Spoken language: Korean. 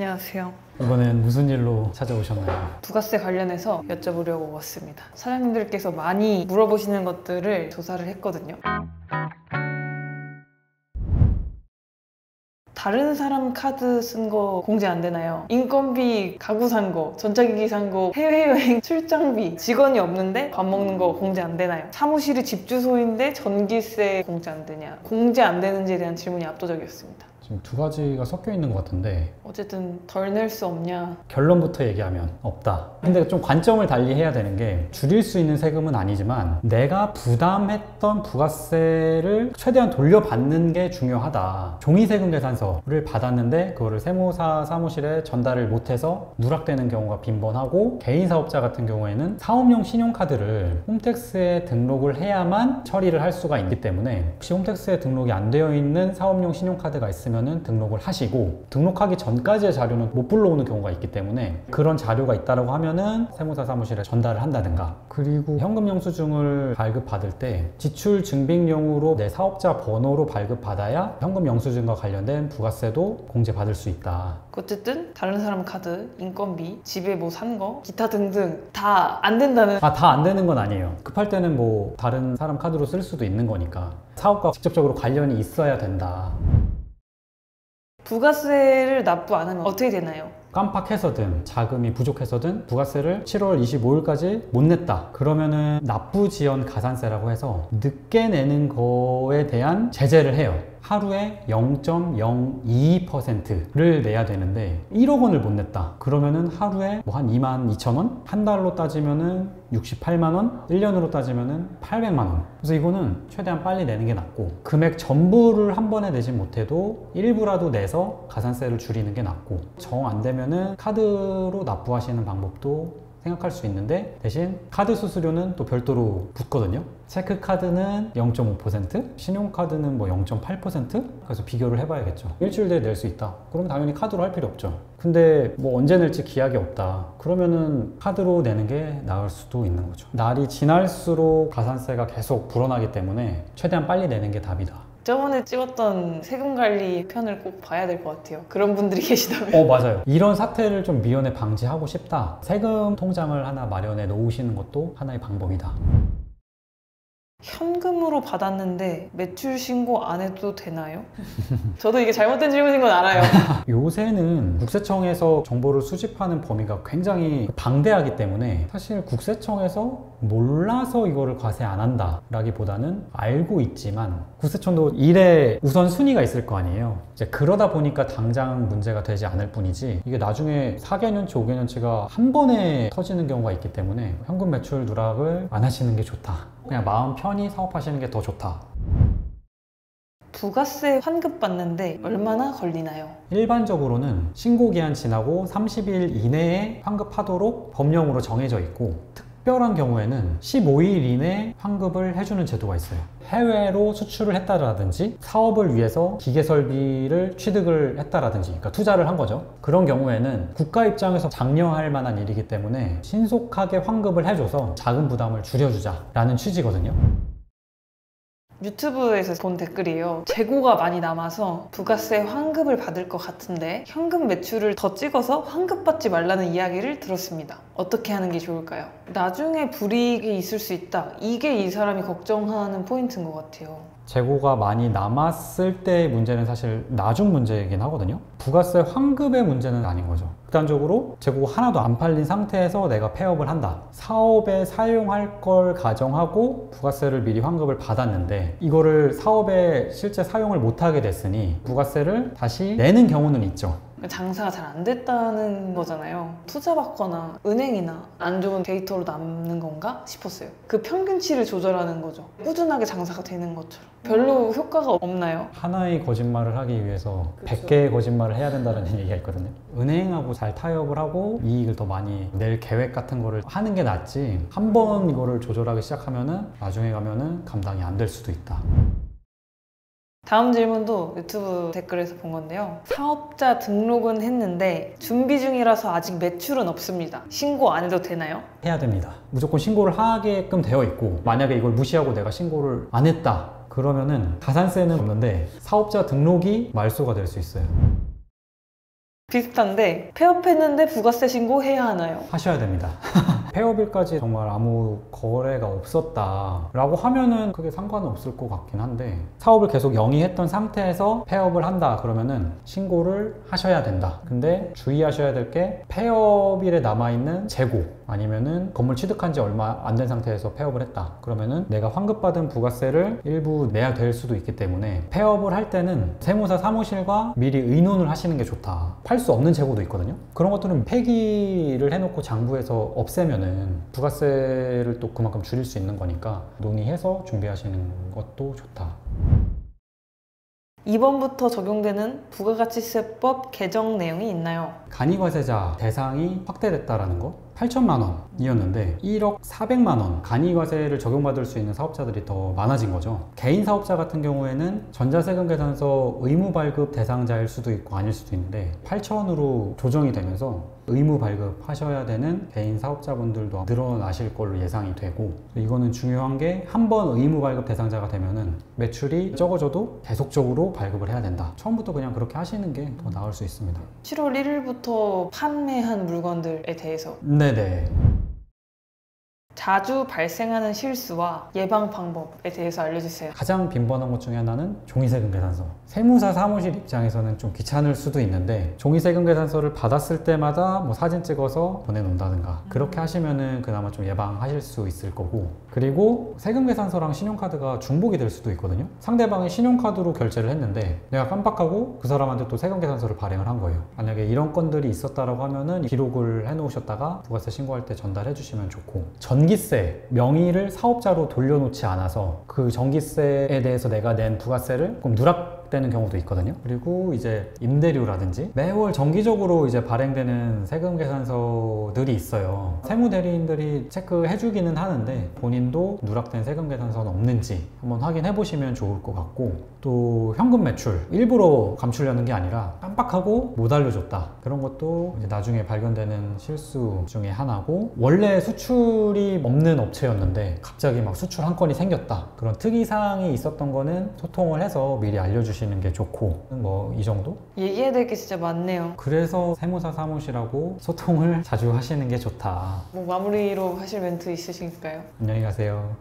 안녕하세요. 이번엔 무슨 일로 찾아오셨나요? 부가세 관련해서 여쭤보려고 왔습니다. 사장님들께서 많이 물어보시는 것들을 조사를 했거든요. 다른 사람 카드 쓴 거 공제 안 되나요? 인건비, 가구 산 거, 전자기기 산 거, 해외여행 출장비, 직원이 없는데 밥 먹는 거 공제 안 되나요? 사무실이 집 주소인데 전기세 공제 안 되냐? 공제 안 되는지에 대한 질문이 압도적이었습니다. 지금 두 가지가 섞여 있는 것 같은데 어쨌든 덜 낼 수 없냐? 결론부터 얘기하면 없다. 근데 좀 관점을 달리 해야 되는 게 줄일 수 있는 세금은 아니지만 내가 부담했던 부가세를 최대한 돌려받는 게 중요하다. 종이세금 계산서를 받았는데 그거를 세무사 사무실에 전달을 못해서 누락되는 경우가 빈번하고 개인 사업자 같은 경우에는 사업용 신용카드를 홈택스에 등록을 해야만 처리를 할 수가 있기 때문에 혹시 홈택스에 등록이 안 되어 있는 사업용 신용카드가 있으면 등록을 하시고 등록하기 전까지의 자료는 못 불러오는 경우가 있기 때문에 그런 자료가 있다고 하면은 세무사 사무실에 전달을 한다든가, 그리고 현금 영수증을 발급받을 때 지출 증빙용으로 내 사업자 번호로 발급받아야 현금 영수증과 관련된 부가세도 공제받을 수 있다. 어쨌든 다른 사람 카드, 인건비, 집에 뭐 산 거, 기타 등등 다 안 된다는. 다 안 되는 건 아니에요. 급할 때는 뭐 다른 사람 카드로 쓸 수도 있는 거니까 사업과 직접적으로 관련이 있어야 된다. 부가세를 납부 안 하면 어떻게 되나요? 깜빡해서든 자금이 부족해서든 부가세를 7월 25일까지 못 냈다. 그러면은 납부지연 가산세라고 해서 늦게 내는 거에 대한 제재를 해요. 하루에 0.02%를 내야 되는데 1억 원을 못 냈다. 그러면은 하루에 뭐 한 22,000원? 한 달로 따지면은 68만 원? 1년으로 따지면은 800만 원. 그래서 이거는 최대한 빨리 내는 게 낫고, 금액 전부를 한 번에 내지 못해도 일부라도 내서 가산세를 줄이는 게 낫고, 정 안 되면은 카드로 납부하시는 방법도 생각할 수 있는데, 대신 카드 수수료는 또 별도로 붙거든요. 체크카드는 0.5%, 신용카드는 뭐 0.8%? 그래서 비교를 해봐야겠죠. 일주일 내에 낼 수 있다. 그러면 당연히 카드로 할 필요 없죠. 근데 뭐 언제 낼지 기약이 없다. 그러면은 카드로 내는 게 나을 수도 있는 거죠. 날이 지날수록 가산세가 계속 불어나기 때문에 최대한 빨리 내는 게 답이다. 저번에 찍었던 세금관리 편을 꼭 봐야 될 것 같아요. 그런 분들이 계시다면. 맞아요. 이런 사태를 좀 미연에 방지하고 싶다. 세금 통장을 하나 마련해 놓으시는 것도 하나의 방법이다. 현금으로 받았는데 매출 신고 안 해도 되나요? 저도 이게 잘못된 질문인 건 알아요. 요새는 국세청에서 정보를 수집하는 범위가 굉장히 방대하기 때문에 사실 국세청에서 몰라서 이거를 과세 안 한다 라기보다는 알고 있지만, 국세청도 일에 우선순위가 있을 거 아니에요. 이제 그러다 보니까 당장 문제가 되지 않을 뿐이지, 이게 나중에 4개년치, 5개년치가 한 번에 터지는 경우가 있기 때문에 현금 매출 누락을 안 하시는 게 좋다. 그냥 마음 편히 사업하시는 게 더 좋다. 부가세 환급 받는데 얼마나 걸리나요? 일반적으로는 신고기한 지나고 30일 이내에 환급하도록 법령으로 정해져 있고, 특별한 경우에는 15일 이내 환급을 해주는 제도가 있어요. 해외로 수출을 했다라든지 사업을 위해서 기계 설비를 취득을 했다라든지, 그러니까 투자를 한 거죠. 그런 경우에는 국가 입장에서 장려할 만한 일이기 때문에 신속하게 환급을 해줘서 자금 부담을 줄여주자라는 취지거든요. 유튜브에서 본 댓글이에요. 재고가 많이 남아서 부가세 환급을 받을 것 같은데 현금 매출을 더 찍어서 환급받지 말라는 이야기를 들었습니다. 어떻게 하는 게 좋을까요? 나중에 불이익이 있을 수 있다. 이게 이 사람이 걱정하는 포인트인 것 같아요. 재고가 많이 남았을 때의 문제는 사실 나중 문제이긴 하거든요. 부가세 환급의 문제는 아닌 거죠. 극단적으로 재고가 하나도 안 팔린 상태에서 내가 폐업을 한다. 사업에 사용할 걸 가정하고 부가세를 미리 환급을 받았는데 이거를 사업에 실제 사용을 못하게 됐으니 부가세를 다시 내는 경우는 있죠. 장사가 잘 안 됐다는 거잖아요. 투자받거나 은행이나 안 좋은 데이터로 남는 건가 싶었어요. 그 평균치를 조절하는 거죠. 꾸준하게 장사가 되는 것처럼. 별로 효과가 없나요? 하나의 거짓말을 하기 위해서 100개의 거짓말을 해야 된다는 얘기가 있거든요. 은행하고 잘 타협을 하고 이익을 더 많이 낼 계획 같은 거를 하는 게 낫지, 한 번 이거를 조절하기 시작하면은 나중에 가면은 감당이 안 될 수도 있다. 다음 질문도 유튜브 댓글에서 본 건데요. 사업자 등록은 했는데 준비 중이라서 아직 매출은 없습니다. 신고 안 해도 되나요? 해야 됩니다. 무조건 신고를 하게끔 되어 있고, 만약에 이걸 무시하고 내가 신고를 안 했다 그러면은 가산세는 없는데 사업자 등록이 말소가 될 수 있어요. 비슷한데 폐업했는데 부가세 신고해야 하나요? 하셔야 됩니다. 폐업일까지 정말 아무 거래가 없었다 라고 하면은 그게 상관은 없을 것 같긴 한데, 사업을 계속 영위했던 상태에서 폐업을 한다 그러면은 신고를 하셔야 된다. 근데 주의하셔야 될 게, 폐업일에 남아있는 재고 아니면은 건물 취득한 지 얼마 안 된 상태에서 폐업을 했다 그러면은 내가 환급받은 부가세를 일부 내야 될 수도 있기 때문에, 폐업을 할 때는 세무사 사무실과 미리 의논을 하시는 게 좋다. 팔 수 없는 재고도 있거든요. 그런 것들은 폐기를 해놓고 장부에서 없애면은 부가세를 또 그만큼 줄일 수 있는 거니까 논의해서 준비하시는 것도 좋다. 2번부터 적용되는 부가가치세법 개정 내용이 있나요? 간이과세자 대상이 확대됐다라는 거. 8천만 원이었는데 1억 400만 원 간이과세를 적용받을 수 있는 사업자들이 더 많아진 거죠. 개인 사업자 같은 경우에는 전자세금계산서 의무 발급 대상자일 수도 있고 아닐 수도 있는데, 8천으로 조정이 되면서 의무 발급하셔야 되는 개인 사업자분들도 늘어나실 걸로 예상이 되고, 이거는 중요한 게, 한 번 의무 발급 대상자가 되면은 매출이 적어져도 계속적으로 발급을 해야 된다. 처음부터 그냥 그렇게 하시는 게 더 나을 수 있습니다. 7월 1일부터 판매한 물건들에 대해서. 네네. 자주 발생하는 실수와 예방 방법에 대해서 알려주세요. 가장 빈번한 것 중에 하나는 종이세금 계산서. 세무사 사무실 입장에서는 좀 귀찮을 수도 있는데, 종이세금 계산서를 받았을 때마다 뭐 사진 찍어서 보내놓는다든가 그렇게 하시면은 그나마 좀 예방하실 수 있을 거고, 그리고 세금 계산서랑 신용카드가 중복이 될 수도 있거든요. 상대방이 신용카드로 결제를 했는데 내가 깜빡하고 그 사람한테 또 세금 계산서를 발행을 한 거예요. 만약에 이런 건들이 있었다라고 하면은 기록을 해놓으셨다가 부가세 신고할 때 전달해 주시면 좋고, 전기세 명의를 사업자로 돌려놓지 않아서 그 전기세에 대해서 내가 낸 부가세를 꼭 누락되는 경우도 있거든요. 그리고 이제 임대료라든지 매월 정기적으로 이제 발행되는 세금 계산서들이 있어요. 세무 대리인들이 체크해 주기는 하는데, 본인도 누락된 세금 계산서는 없는지 한번 확인해 보시면 좋을 것 같고, 또 현금 매출 일부러 감추려는 게 아니라 깜빡하고 못 알려줬다, 그런 것도 이제 나중에 발견되는 실수 중에 하나고, 원래 수출이 없는 업체였는데 갑자기 막 수출 한 건이 생겼다, 그런 특이사항이 있었던 거는 소통을 해서 미리 알려주시는 게 좋고, 뭐 이 정도? 얘기해야 될 게 진짜 많네요. 그래서 세무사 사무실하고 소통을 자주 하시는 게 좋다. 뭐 마무리로 하실 멘트 있으실까요? 안녕히 가세요.